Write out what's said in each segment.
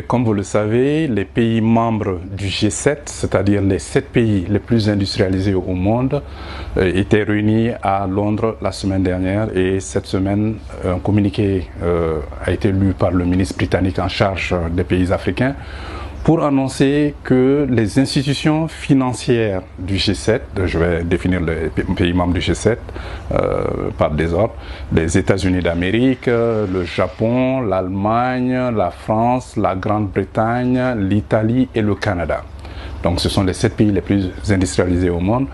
Comme vous le savez, les pays membres du G7, c'est-à-dire les 7 pays les plus industrialisés au monde, étaient réunis à Londres la semaine dernière et cette semaine, un communiqué a été lu par le ministre britannique en charge des pays africains pour annoncer que les institutions financières du G7, je vais définir les pays membres du G7 par désordre, les États-Unis d'Amérique, le Japon, l'Allemagne, la France, la Grande-Bretagne, l'Italie et le Canada. Donc ce sont les 7 pays les plus industrialisés au monde.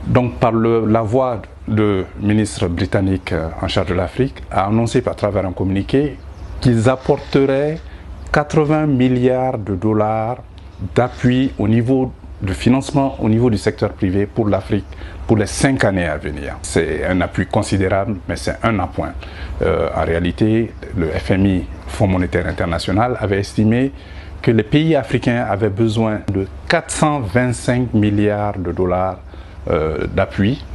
Donc par la voix du ministre britannique en charge de l'Afrique, a annoncé à travers un communiqué qu'ils apporteraient 80 milliards de dollars d'appui au niveau de financement au niveau du secteur privé pour l'Afrique pour les 5 années à venir. C'est un appui considérable, mais c'est un appoint. En réalité, le FMI, Fonds monétaire international, avait estimé que les pays africains avaient besoin de 425 milliards de dollars d'appui,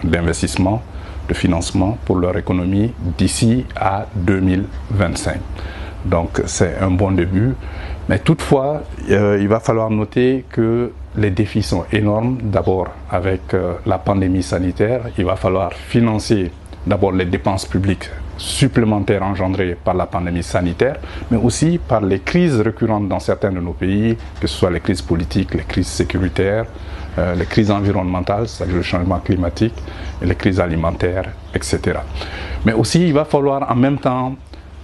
d'investissement, de financement pour leur économie d'ici à 2025. Donc c'est un bon début, mais toutefois il va falloir noter que les défis sont énormes. D'abord avec la pandémie sanitaire, il va falloir financer d'abord les dépenses publiques supplémentaires engendrées par la pandémie sanitaire, mais aussi par les crises récurrentes dans certains de nos pays, que ce soit les crises politiques, les crises sécuritaires, les crises environnementales, c'est-à-dire le changement climatique, et les crises alimentaires, etc. Mais aussi il va falloir en même temps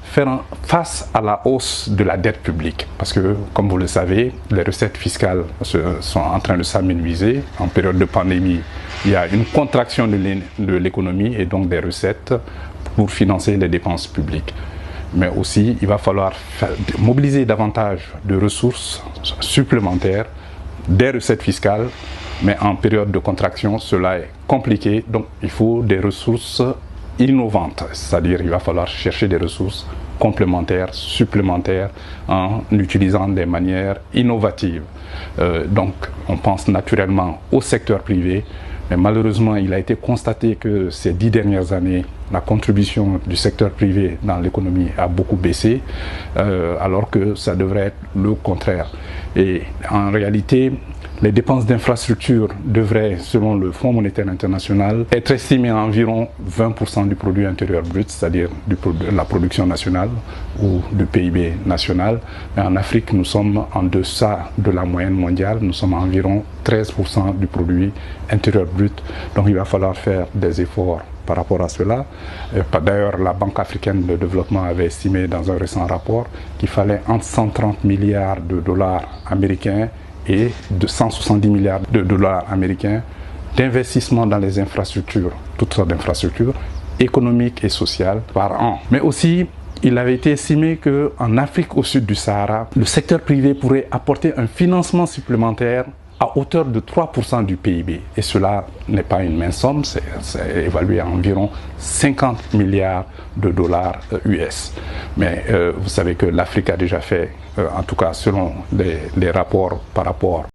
faire face à la hausse de la dette publique. Parce que, comme vous le savez, les recettes fiscales sont en train de s'amenuiser. En période de pandémie, il y a une contraction de l'économie et donc des recettes pour financer les dépenses publiques. Mais aussi, il va falloir mobiliser davantage de ressources supplémentaires, des recettes fiscales, mais en période de contraction, cela est compliqué. Donc, il faut des ressources innovantes, c'est-à-dire il va falloir chercher des ressources complémentaires, supplémentaires, en utilisant des manières innovatives. Donc on pense naturellement au secteur privé, mais malheureusement il a été constaté que ces 10 dernières années, la contribution du secteur privé dans l'économie a beaucoup baissé, alors que ça devrait être le contraire. Et en réalité, les dépenses d'infrastructure devraient, selon le Fonds monétaire international, être estimées à environ 20% du produit intérieur brut, c'est-à-dire de la production nationale ou du PIB national. Mais en Afrique, nous sommes en deçà de la moyenne mondiale, nous sommes à environ 13% du produit intérieur brut. Donc il va falloir faire des efforts par rapport à cela. D'ailleurs, la Banque africaine de développement avait estimé dans un récent rapport qu'il fallait entre 130 milliards de dollars américains et de 170 milliards de dollars américains d'investissement dans les infrastructures, toutes sortes d'infrastructures économiques et sociales par an. Mais aussi, il avait été estimé qu'en Afrique au sud du Sahara, le secteur privé pourrait apporter un financement supplémentaire à hauteur de 3% du PIB. Et cela n'est pas une mince somme, c'est évalué à environ 50 milliards de dollars US. Mais vous savez que l'Afrique a déjà fait, en tout cas selon les rapports par rapport